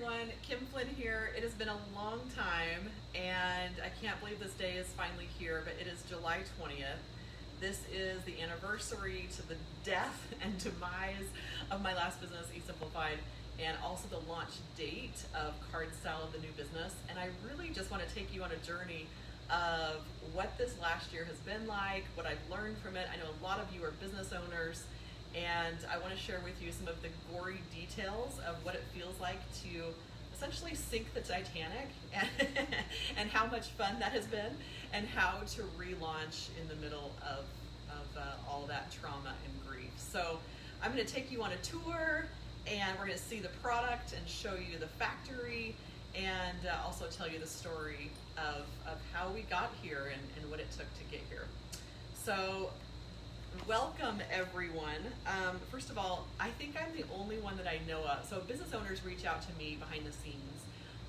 everyone, Kim Flynn here. It has been a long time and I can't believe this day is finally here, but it is July 20th. This is the anniversary to the death and demise of my last business, eSimplified, and also the launch date of Card Style of the new business. And I really just want to take you on a journey of what this last year has been like, what I've learned from it. I know a lot of you are business owners, and I want to share with you some of the gory details of what it feels like to essentially sink the Titanic and how much fun that has been, and how to relaunch in the middle of all that trauma and grief. So I'm going to take you on a tour, and we're going to see the product and show you the factory, and also tell you the story of how we got here and what it took to get here. So welcome everyone. First of all, I think I'm the only one that I know of. So business owners reach out to me behind the scenes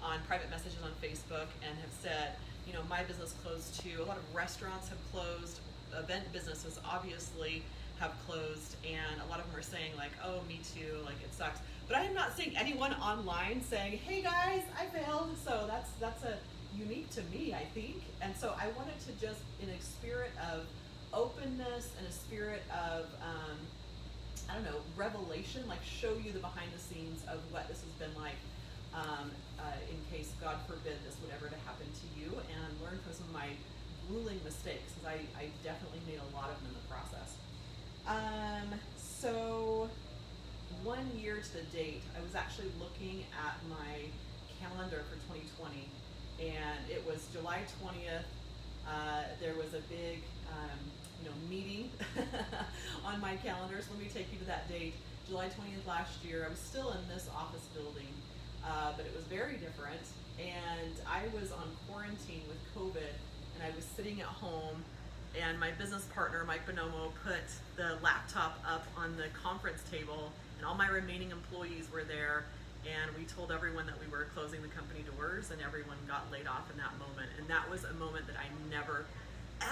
on private messages on Facebook and have said, you know, my business closed too. A lot of restaurants have closed. Event businesses obviously have closed, and a lot of them are saying like, oh, me too, like it sucks. But I am not seeing anyone online saying, hey guys, I failed. So that's a unique to me, I think. And so I wanted to just, in a spirit of openness and a spirit of I don't know, revelation, like show you the behind the scenes of what this has been like, in case God forbid this would ever to happen to you, and learn from some of my grueling mistakes, because I definitely made a lot of them in the process. So 1 year to the date, I was actually looking at my calendar for 2020, and it was July 20th. There was a big meeting on my calendar. So let me take you to that date. July 20th last year, I was still in this office building, but it was very different. And I was on quarantine with COVID, and I was sitting at home, and my business partner, Mike Bonomo, put the laptop up on the conference table, and all my remaining employees were there. And we told everyone that we were closing the company doors, and everyone got laid off in that moment. And that was a moment that I never,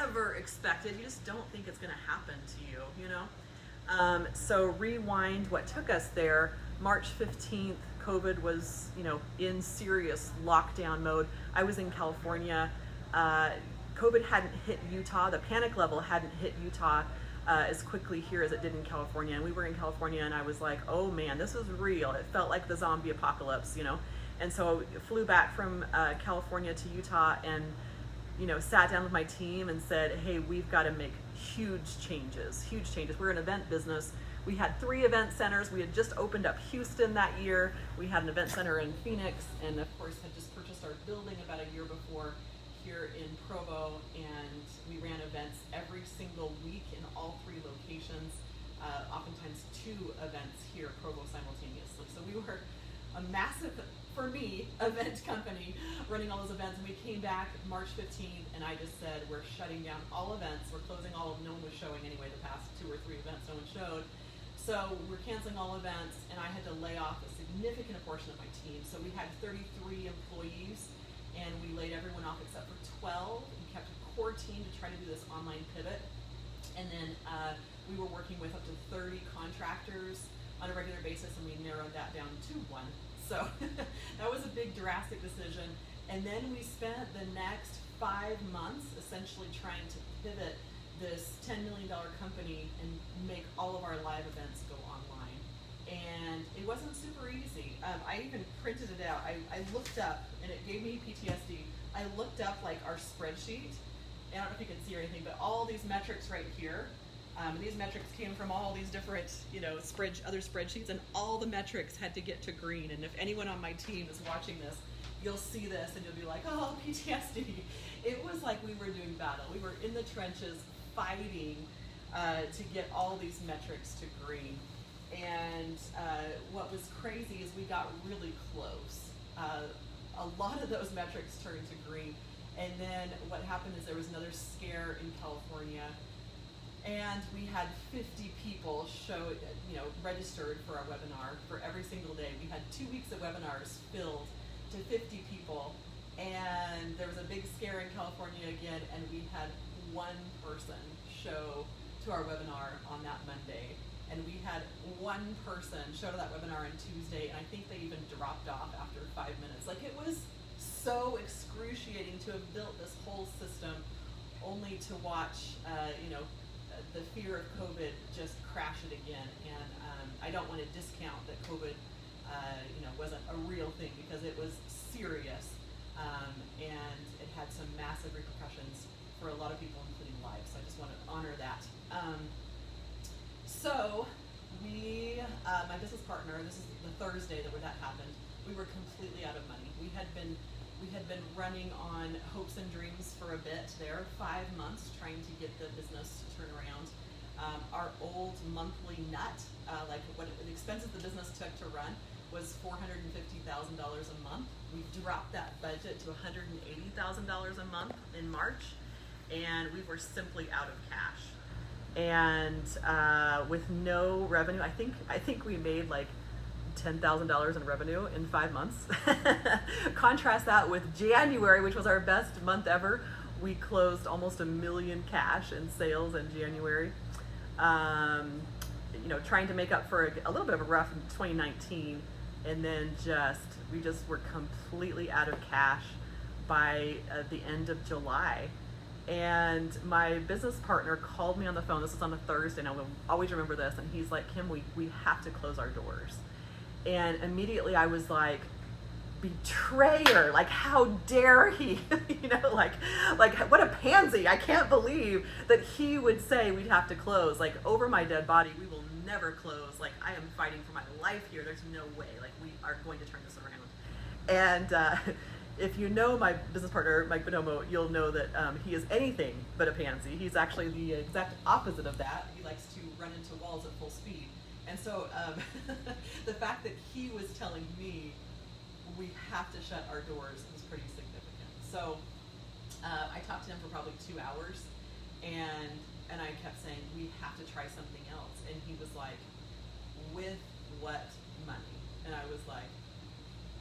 ever expected. You just don't think it's going to happen to you, you know? So rewind what took us there. March 15th, COVID was, in serious lockdown mode. I was in California. COVID hadn't hit Utah. The panic level hadn't hit Utah as quickly here as it did in California. And we were in California, and I was like, oh man, this is real. It felt like the zombie apocalypse, And so I flew back from California to Utah, and sat down with my team and said, hey, we've got to make huge changes. We're an event business. We had 3 event centers. We had just opened up Houston that year. We had an event center in Phoenix, and of course had just purchased our building about a year before here in Provo, and we ran events every single week in all 3 locations, oftentimes 2 events here at Provo simultaneously. So we were a massive, for me, event company running all those events. And we came back March 15th, and I just said, we're shutting down all events. We're closing all of, no one was showing anyway, the past 2 or 3 events, no one showed. So we're canceling all events, and I had to lay off a significant portion of my team. So we had 33 employees, and we laid everyone off except for 12. We kept a core team to try to do this online pivot. And then we were working with up to 30 contractors on a regular basis, and we narrowed that down to 1. So that was a big drastic decision. And then we spent the next 5 months essentially trying to pivot this $10 million company and make all of our live events go online. And it wasn't super easy. I even printed it out. I looked up, and it gave me PTSD. I looked up like our spreadsheet, and I don't know if you can see or anything, but all these metrics right here. These metrics came from all these different, other spreadsheets, and all the metrics had to get to green. And if anyone on my team is watching this, you'll see this and you'll be like, oh, PTSD. It was like we were doing battle. We were in the trenches fighting to get all these metrics to green. And what was crazy is we got really close. A lot of those metrics turned to green. And then what happened is there was another scare in California, and we had 50 people registered for our webinar for every single day. We had 2 weeks of webinars filled to 50 people, and there was a big scare in California again, and we had 1 person show to our webinar on that Monday. and we had one person show to that webinar on Tuesday, and I think they even dropped off after 5 minutes. Like, it was so excruciating to have built this whole system only to watch, the fear of COVID just crash it again. And I don't want to discount that COVID, wasn't a real thing, because it was serious, and it had some massive repercussions for a lot of people, including lives. So I just want to honor that. So we, my business partner, this is the Thursday that happened, we were completely out of money. We had been running on hopes and dreams for a bit there, 5 months, trying to get the business to turn around. Our old monthly nut, like what the expenses the business took to run, was $450,000 a month. We dropped that budget to $180,000 a month in March, and we were simply out of cash. And with no revenue, I think we made like $10,000 in revenue in 5 months. Contrast that with January, which was our best month ever. We closed almost $1 million cash in sales in January. Trying to make up for a little bit of a rough 2019, and then we just were completely out of cash by the end of July. And my business partner called me on the phone. This was on a Thursday, and I will always remember this. And he's like, "Kim, we have to close our doors." And immediately I was like, betrayer, like, how dare he? Like what a pansy. I can't believe that he would say we'd have to close. Like, over my dead body, we will never close. Like, I am fighting for my life here. There's no way. Like, we are going to turn this around. And if you know my business partner, Mike Bonomo, you'll know that he is anything but a pansy. He's actually the exact opposite of that. He likes to run into walls at full speed. And so the fact that he was telling me we have to shut our doors was pretty significant. So I talked to him for probably 2 hours, and I kept saying, we have to try something else. And he was like, with what money? And I was like,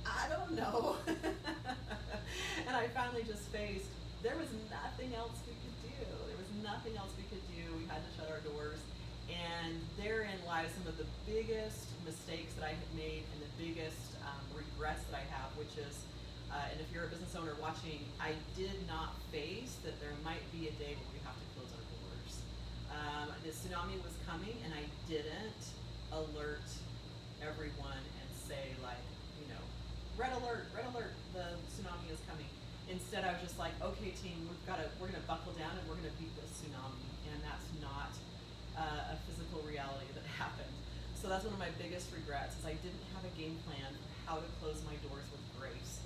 I don't know. And I finally just faced, there was nothing else we could do. There was nothing else we could do. We had to shut our doors. And therein lies some of the biggest mistakes that I had made, and the biggest regrets that I have, which is, and if you're a business owner watching, I did not face that there might be a day where we have to close our doors. The tsunami was coming, and I didn't alert everyone and say, like, red alert, the tsunami is coming. Instead, I was just like, okay, team, we're gonna buckle down and we're gonna beat this tsunami. And that's not a physical reality that happened. So that's one of my biggest regrets, is I didn't have a game plan for how to close my doors with grace.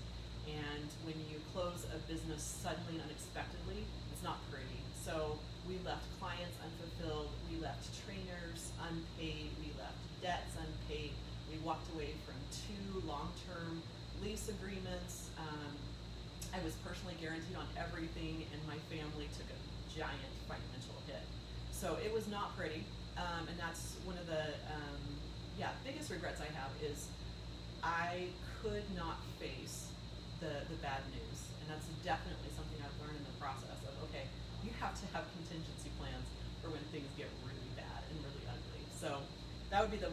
And when you close a business suddenly and unexpectedly, it's not pretty. So we left clients unfulfilled, we left trainers unpaid, we left debts unpaid, we walked away from 2 long-term lease agreements. I was personally guaranteed on everything, and my family took a giant financial hit. So it was not pretty, and that's one of the biggest regrets I have, is I could not face the bad news. And that's definitely something I've learned in the process of, okay, you have to have contingency plans for when things get really bad and really ugly. So that would be the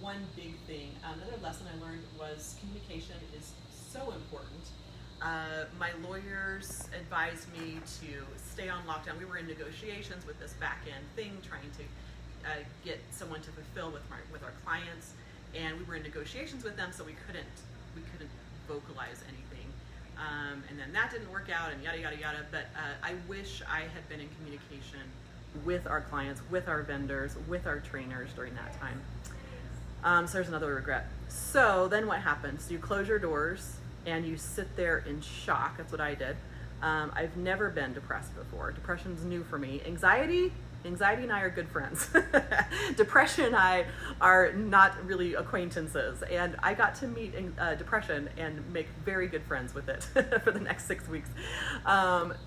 one big thing. Another lesson I learned was communication is so important. My lawyers advised me to stay on lockdown. We were in negotiations with this back end thing, trying to get someone to fulfill with our clients, and we were in negotiations with them, so we couldn't vocalize anything. And then that didn't work out, and yada yada yada. But I wish I had been in communication with our clients, with our vendors, with our trainers during that time. So there's another regret. So then what happens? You close your doors and you sit there in shock. That's what I did. I've never been depressed before. Depression's new for me. Anxiety and I are good friends. Depression and I are not really acquaintances. And I got to meet depression and make very good friends with it for the next 6 weeks.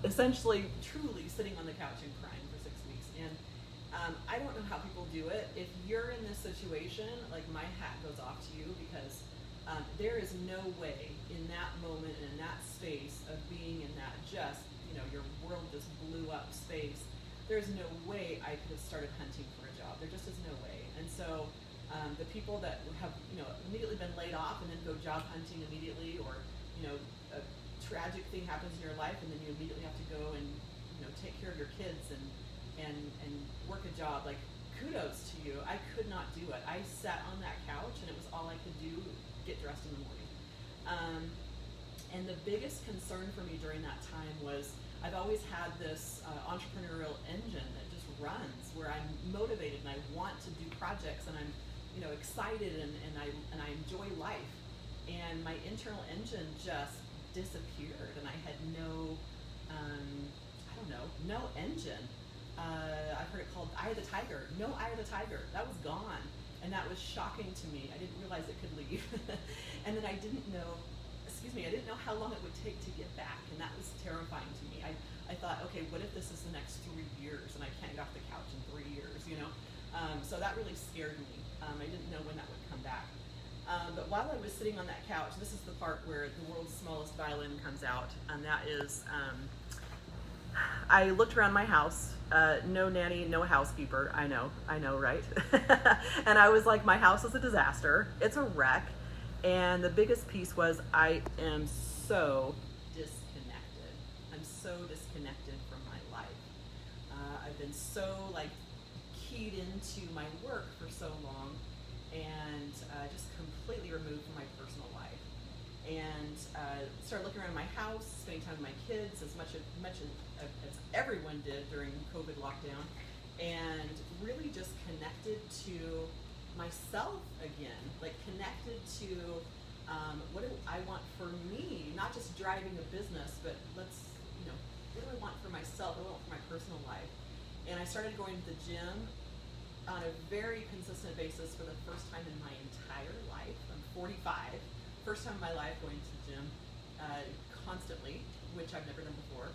Essentially, truly sitting on the couch and crying for 6 weeks. And I don't know how people do it. If you're in this situation, like, my hat goes off to you, because there is no way in that moment and in that space of being in that your world just blew up space, there's no way I could have started hunting for a job. job. There just is no way. And so the people that have, immediately been laid off and then go job hunting immediately, or, a tragic thing happens in your life and then you immediately have to go and, take care of your kids and work a job, like, kudos to you. I could not do it. I sat on that couch and it was all I could do, get dressed in the morning. And the biggest concern for me during that time was I've always had this entrepreneurial engine that just runs, where I'm motivated and I want to do projects and I'm excited and I enjoy life. And my internal engine just disappeared and I had no engine. I've heard it called eye of the tiger. No eye of the tiger. That was gone. And that was shocking to me. I didn't realize it could leave. And then I didn't know how long it would take to get back. And that was terrifying to me. I thought, okay, what if this is the next 3 years and I can't get off the couch in 3 years, So that really scared me. I didn't know when that would come back. But while I was sitting on that couch, this is the part where the world's smallest violin comes out. And that is, I looked around my house, no nanny, no housekeeper. I know, right? And I was like, my house is a disaster. It's a wreck. And the biggest piece was I am so disconnected. I'm so disconnected from my life. I've been so keyed into my work for so long and just completely removed from my personal life. And started looking around my house, spending time with my kids as much as everyone did during COVID lockdown, and really just connected to myself again, connected to what do I want for me, not just driving a business, but what do I want for myself, what do I want for my personal life. And I started going to the gym on a very consistent basis for the first time in my entire life. I'm 45. First time in my life going to the gym constantly, which I've never done before.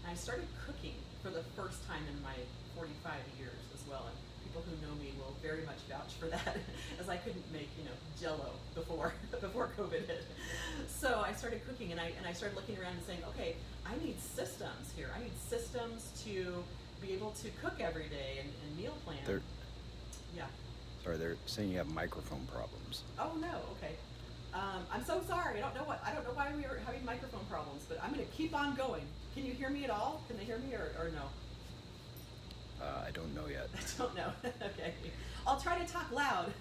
And I started cooking for the first time in my 45 years as well. And people who know me will very much vouch for that, as I couldn't make Jell-O before COVID hit. So I started cooking, and I started looking around and saying, okay, I need systems here. I need systems to be able to cook every day and meal plan. Yeah. Sorry, they're saying you have microphone problems. Oh no, okay. I'm so sorry. I don't know why we are having microphone problems, but I'm going to keep on going. Can you hear me at all? Can they hear me or no? I don't know yet. I don't know. Okay. I'll try to talk loud.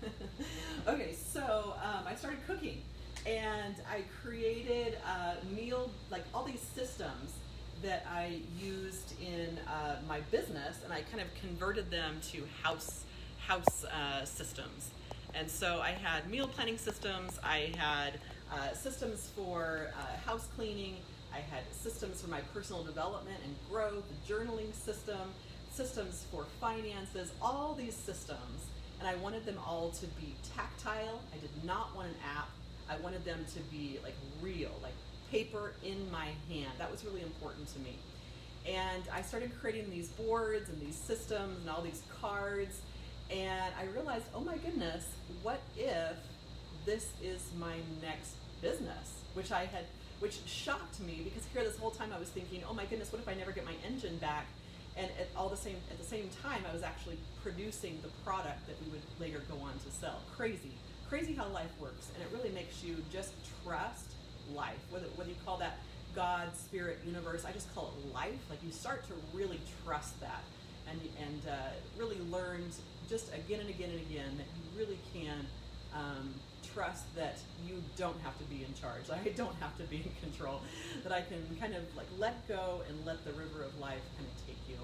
Okay, so I started cooking, and I created all these systems that I used in my business, and I kind of converted them to house systems. And so I had meal planning systems, I had systems for house cleaning, I had systems for my personal development and growth, the journaling system, systems for finances, all these systems. And I wanted them all to be tactile. I did not want an app. I wanted them to be real, paper in my hand. That was really important to me. And I started creating these boards and these systems and all these cards. And I realized, oh my goodness, what if this is my next business? Which shocked me, because here this whole time I was thinking, oh my goodness, what if I never get my engine back? And at the same time, I was actually producing the product that we would later go on to sell. Crazy how life works, and it really makes you just trust life. Whether you call that God, spirit, universe, I just call it life. You start to really trust that, and really learned just again and again and again that you really can trust that you don't have to be in charge. I don't have to be in control. That I can kind of let go and let the river of life kind of take you.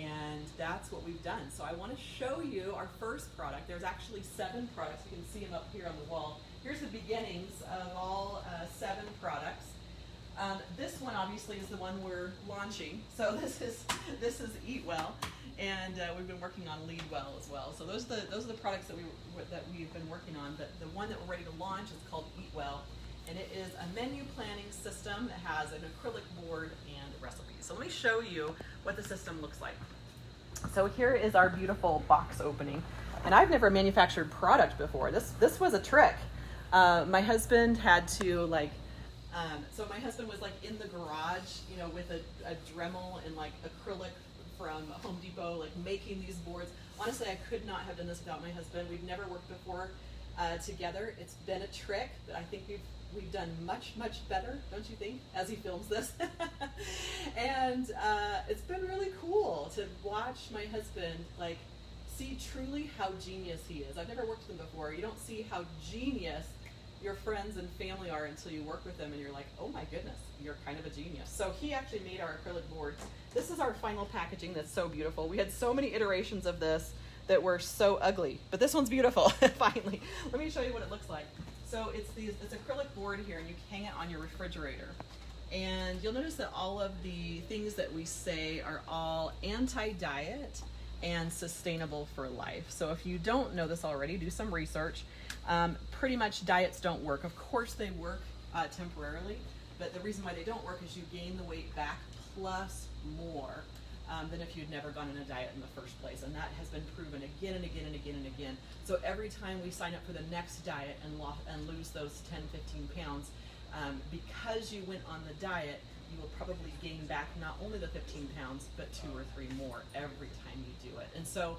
And that's what we've done. So I want to show you our first product. There's actually 7 products. You can see them up here on the wall. Here's the beginnings of all 7 products. This one obviously is the one we're launching. So this is Eat Well, and we've been working on Lead Well as well. So those are the products that we've been working on. But the one that we're ready to launch is called Eat Well, and it is a menu planning system that has an acrylic board and recipes. So let me show you what the system looks like. So here is our beautiful box opening, and I've never manufactured product before. This was a trick. My husband had to so my husband was in the garage, with a Dremel and acrylic from Home Depot, making these boards. Honestly, I could not have done this without my husband. We've never worked before together. It's been a trick, but I think we've done much better, don't you think, as he films this? And it's been really cool to watch my husband like see truly how genius he is. I've never worked with him before. You don't see how genius your friends and family are until you work with them, and you're like, oh my goodness, you're kind of a genius. So he actually made our acrylic board. This is our final packaging that's so beautiful. We had so many iterations of this that were so ugly, but this one's beautiful. Finally, let me show you what it looks like. So it's acrylic board here, and you hang it on your refrigerator. And you'll notice that all of the things that we say are all anti-diet and sustainable for life. So if you don't know this already, do some research. Pretty much diets don't work. Of course they work temporarily, but the reason why they don't work is you gain the weight back plus more than if you'd never gone on a diet in the first place. And that has been proven again and again and again and again. So every time we sign up for the next diet and lose those 10, 15 pounds, because you went on the diet, you will probably gain back not only the 15 pounds, but 2 or 3 more every time you do it. And so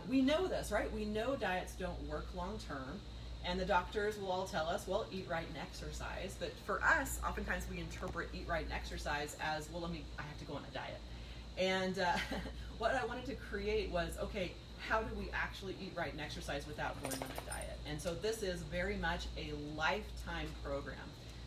we know this, right? We know diets don't work long term. And the doctors will all tell us, well, eat right and exercise. But for us, oftentimes we interpret eat right and exercise as, well, I have to go on a diet. And what I wanted to create was, okay, how do we actually eat right and exercise without going on a diet? And so this is very much a lifetime program.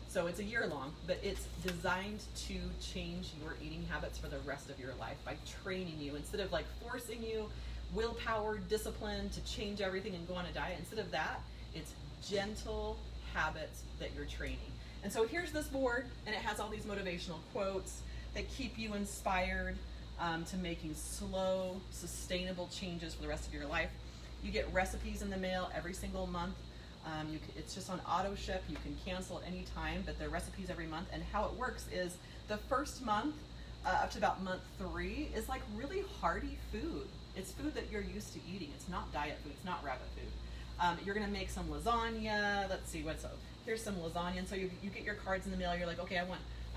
So it's a year long, but it's designed to change your eating habits for the rest of your life by training you. Instead of like forcing you, willpower, discipline to change everything and go on a diet, instead of that, it's gentle habits that you're training. And so here's this board, and it has all these motivational quotes that keep you inspired to making slow, sustainable changes for the rest of your life. You get recipes in the mail every single month. It's just on auto ship. You can cancel at any time, but they're recipes every month. And how it works is the first month, up to about month 3, is like really hearty food. It's food that you're used to eating. It's not diet food. It's not rabbit food. You're gonna make some lasagna. Let's see what's up. Here's some lasagna. And so you get your cards in the mail. You're like, okay, I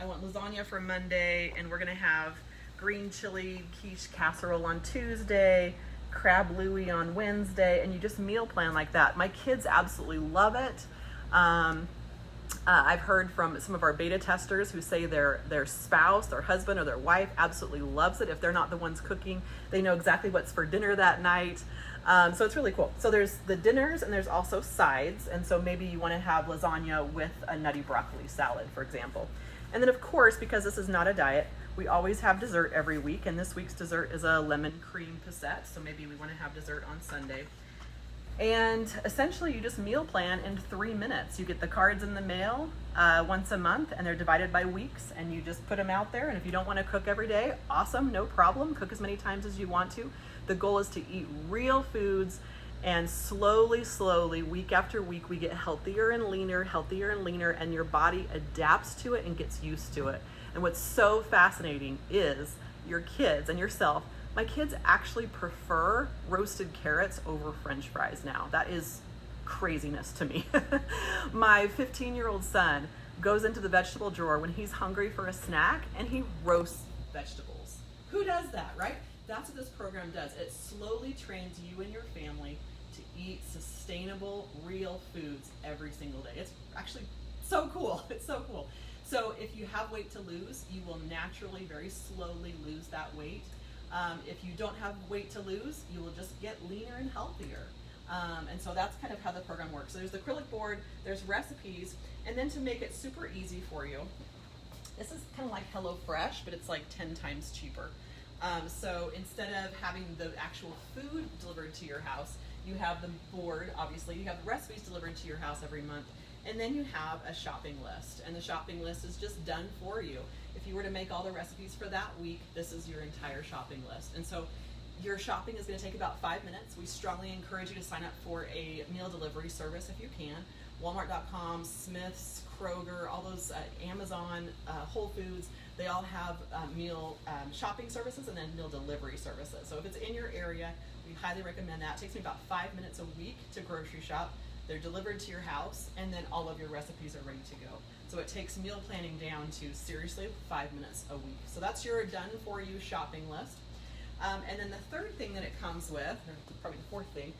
want lasagna for Monday, and we're gonna have green chili quiche casserole on Tuesday, crab louie on Wednesday, and you just meal plan like that. My kids absolutely love it. I've heard from some of our beta testers who say their spouse, their husband, or their wife absolutely loves it. If they're not the ones cooking, they know exactly what's for dinner that night. So it's really cool. So there's the dinners, and there's also sides. And so maybe you want to have lasagna with a nutty broccoli salad, for example. And then, of course, because this is not a diet, we always have dessert every week. And this week's dessert is a lemon cream pisette. So maybe we want to have dessert on Sunday. And essentially, you just meal plan in 3 minutes. You get the cards in the mail once a month, and they're divided by weeks, and you just put them out there. And if you don't want to cook every day, awesome, no problem. Cook as many times as you want to. The goal is to eat real foods, and slowly, week after week, we get healthier and leaner, and your body adapts to it and gets used to it. And what's so fascinating is your kids and yourself. My kids actually prefer roasted carrots over French fries now. That is craziness to me. My 15-year-old son goes into the vegetable drawer when he's hungry for a snack, and he roasts vegetables. Who does that, right? That's what this program does. It slowly trains you and your family to eat sustainable, real foods every single day. It's actually so cool. It's so cool. So if you have weight to lose, you will naturally, very slowly lose that weight. If you don't have weight to lose, you will just get leaner and healthier. And so that's kind of how the program works. So there's the acrylic board, there's recipes, and then to make it super easy for you, this is kind of like HelloFresh, but it's like 10 times cheaper. So instead of having the actual food delivered to your house, you have the board, obviously, you have the recipes delivered to your house every month, and then you have a shopping list. And the shopping list is just done for you. If you were to make all the recipes for that week, this is your entire shopping list. And so your shopping is going to take about 5 minutes. We strongly encourage you to sign up for a meal delivery service if you can. Walmart.com, Smith's, Kroger, all those Amazon, Whole Foods, they all have meal shopping services and then meal delivery services. So if it's in your area, we highly recommend that. It takes me about 5 minutes a week to grocery shop. They're delivered to your house, and then all of your recipes are ready to go. So it takes meal planning down to seriously 5 minutes a week. So that's your done for you shopping list. And then the third thing that it comes with, or probably the fourth thing,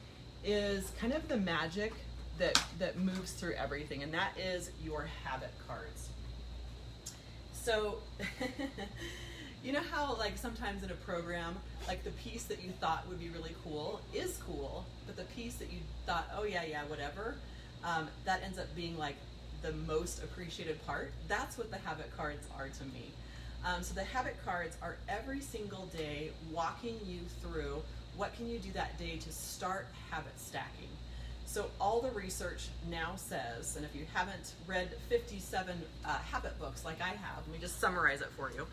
is kind of the magic that moves through everything, and that is your habit cards. So, you know how like sometimes in a program, like the piece that you thought would be really cool is cool, but the piece that you thought, oh yeah, whatever, that ends up being like the most appreciated part. That's what the habit cards are to me. So the habit cards are every single day walking you through what can you do that day to start habit stacking. So all the research now says, and if you haven't read 57 habit books like I have, let me just summarize it for you.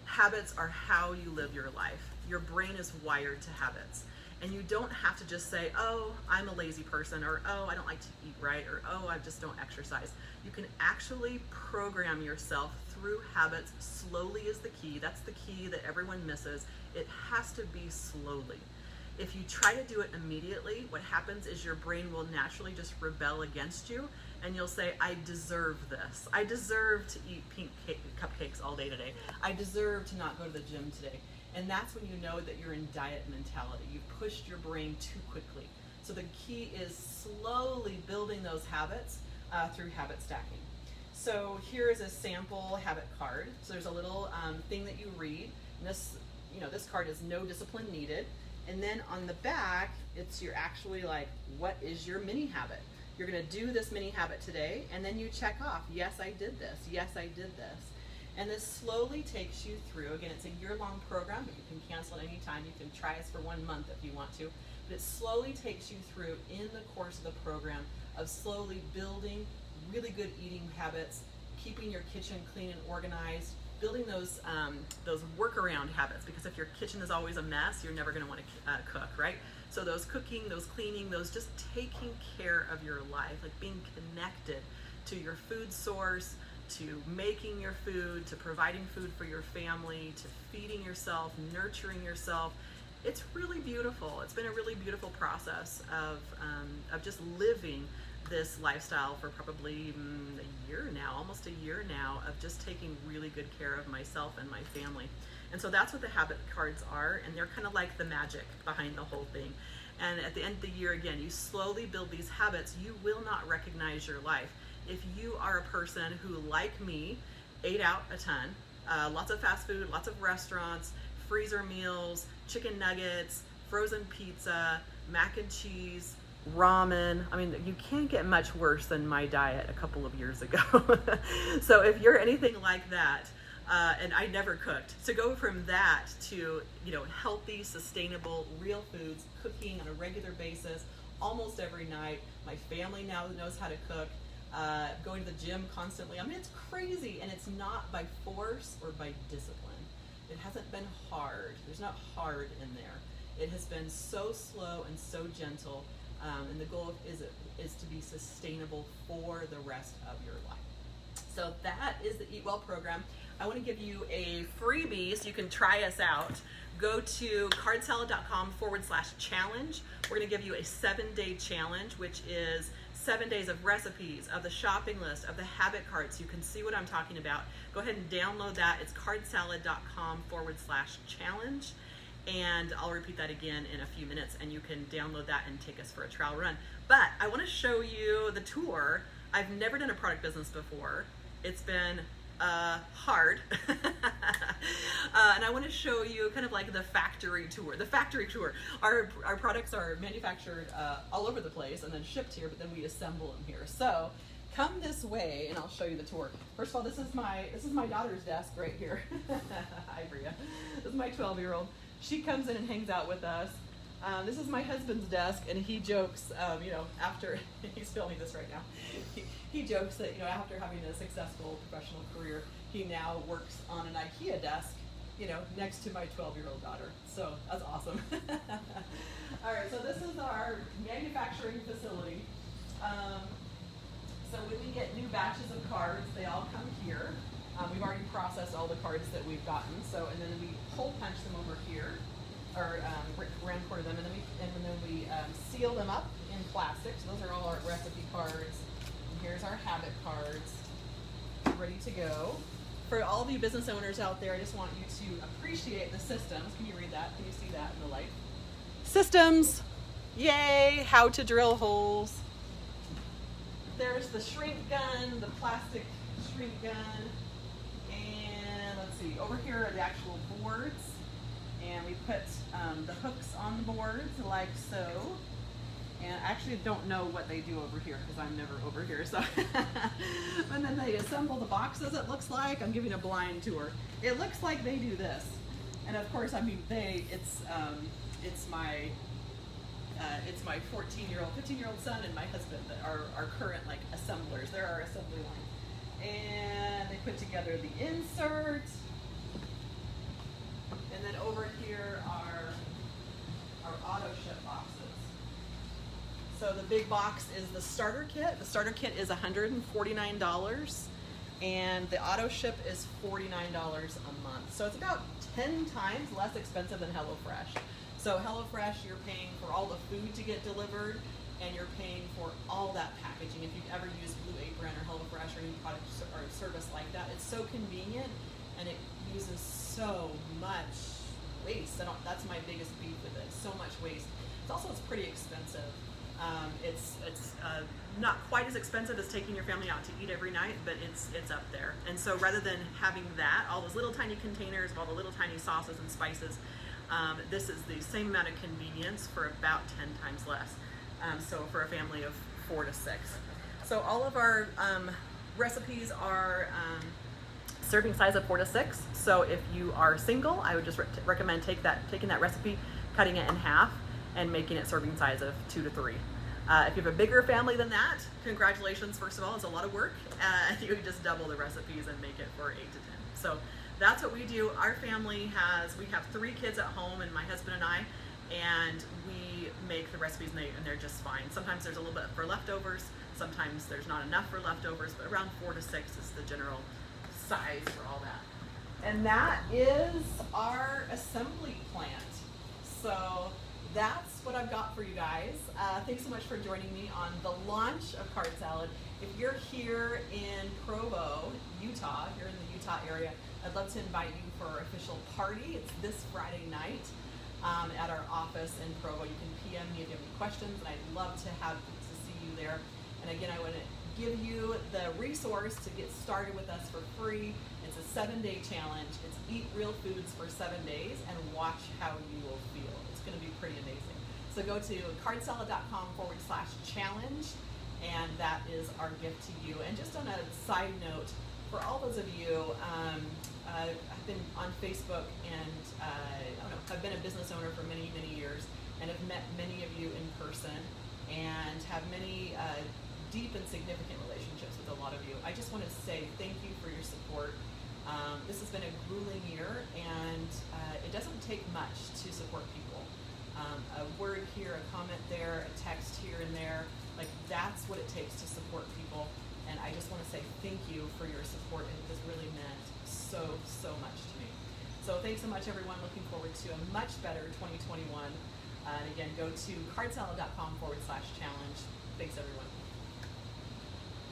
Habits are how you live your life. Your brain is wired to habits. And you don't have to just say, oh, I'm a lazy person, or oh, I don't like to eat right, or oh, I just don't exercise. You can actually program yourself through habits. Slowly is the key. That's the key that everyone misses. It has to be slowly. If you try to do it immediately, what happens is your brain will naturally just rebel against you, and you'll say, I deserve this. I deserve to eat pink cupcakes all day today. I deserve to not go to the gym today. And that's when you know that you're in diet mentality. You've pushed your brain too quickly. So the key is slowly building those habits through habit stacking. So here is a sample habit card. So there's a little thing that you read. And this card is no discipline needed. And then on the back, you're actually like, what is your mini habit? You're gonna do this mini habit today, and then you check off, yes, I did this, yes, I did this. And this slowly takes you through, again, it's a year-long program, but you can cancel at any time. You can try us for 1 month if you want to. But it slowly takes you through, in the course of the program, of slowly building really good eating habits, keeping your kitchen clean and organized, building those workaround habits, because if your kitchen is always a mess, you're never going to want to cook, right? So those cooking, those cleaning, those just taking care of your life, like being connected to your food source, to making your food, to providing food for your family, to feeding yourself, nurturing yourself. It's really beautiful. It's been a really beautiful process of just living this lifestyle for probably a year now, almost a year now, of just taking really good care of myself and my family. And so that's what the habit cards are, and they're kind of like the magic behind the whole thing. And at the end of the year, again, you slowly build these habits. You will not recognize your life. If you are a person who, like me, ate out a ton, lots of fast food, lots of restaurants, freezer meals, chicken nuggets, frozen pizza, mac and cheese, ramen. I mean, you can't get much worse than my diet a couple of years ago. So if you're anything like that, and I never cooked, to go from that to, healthy, sustainable, real foods, cooking on a regular basis, almost every night. My family now knows how to cook. Going to the gym constantly. I mean, it's crazy, and it's not by force or by discipline. It hasn't been hard. There's not hard in there. It has been so slow and so gentle, and the goal is to be sustainable for the rest of your life. So that is the Eat Well program. I want to give you a freebie so you can try us out. Go to cardsalad.com/challenge. We're going to give you a 7-day challenge, which is 7 days of recipes, of the shopping list, of the habit cards. You can see what I'm talking about. Go ahead and download that. It's cardsalad.com/challenge. And I'll repeat that again in a few minutes, and you can download that and take us for a trial run. But I want to show you the tour. I've never done a product business before. It's been hard. And I want to show you kind of like the factory tour. The factory tour. Our products are manufactured all over the place and then shipped here, but then we assemble them here. So come this way and I'll show you the tour. First of all, this is my daughter's desk right here. Hi, Bria. This is my 12-year-old. She comes in and hangs out with us. This is my husband's desk, and he jokes, after, he's filming this right now, he jokes that, after having a successful professional career, he now works on an IKEA desk, next to my 12-year-old daughter. So that's awesome. All right, so this is our manufacturing facility. So when we get new batches of cards, they all come here. We've already processed all the cards that we've gotten. So, and then we hole punch them over here, or round quarter them, and then we seal them up in plastic. So those are all our recipe cards. And here's our habit cards, ready to go for all of you business owners out there, I just want you to appreciate the systems. Can you read that? Can you see that in the light? Systems. Yay, how to drill holes. There's the shrink gun, the plastic shrink gun. And let's see, over here are the actual boards. And we put the hooks on the boards like so. And I actually don't know what they do over here because I'm never over here. So, and then they assemble the boxes. It looks like I'm giving a blind tour. It looks like they do this, and of course, I mean it's my 14-year-old, 15-year-old son and my husband that are our current like assemblers. They're our assembly line, and they put together the insert. And then over here are our auto ship boxes. So the big box is the starter kit. The starter kit is $149, and the auto ship is $49 a month. So it's about 10 times less expensive than HelloFresh. So HelloFresh, you're paying for all the food to get delivered, and you're paying for all that packaging. If you've ever used Blue Apron or HelloFresh or any product or service like that, it's so convenient, and it uses so much waste. That's my biggest beef with it. So much waste. It's pretty expensive. It's not quite as expensive as taking your family out to eat every night, but it's up there. And so rather than having that, all those little tiny containers of all the little tiny sauces and spices, this is the same amount of convenience for about 10 times less. So for a family of 4 to 6. So all of our recipes are serving size of 4 to 6. So if you are single, I would just recommend taking that recipe, cutting it in half, and making it serving size of 2 to 3. If you have a bigger family than that, congratulations, first of all, it's a lot of work. You can just double the recipes and make it for 8 to 10. So that's what we do. Our family we have 3 kids at home, and my husband and I, and we make the recipes and they're just fine. Sometimes there's a little bit for leftovers, sometimes there's not enough for leftovers, but around 4 to 6 is the general size for all that. And that is our assembly plant. So that's what I've got for you guys. Thanks so much for joining me on the launch of Card Salad. If you're here in Provo, Utah, if you're in the Utah area, I'd love to invite you for our official party. It's this Friday night at our office in Provo. You can PM me if you have any questions, and I'd love to see you there. And again, I want to give you the resource to get started with us for free. It's a 7-day challenge. It's eat real foods for 7 days and watch how you will feel. It's going to be pretty amazing. So go to cardsalad.com/challenge, and that is our gift to you. And just on a side note, for all those of you, I've been on Facebook, and I've been a business owner for many, many years, and have met many of you in person, and have many deep and significant relationships with a lot of you. I just want to say thank you for your support. This has been a grueling year, and it doesn't take much to support people. A word here, a comment there, a text here and there, like that's what it takes to support people. And I just want to say thank you for your support, and this really meant so much to me. So thanks so much, everyone. Looking forward to a much better 2021. And again, go to cardsalad.com/challenge. Thanks, everyone.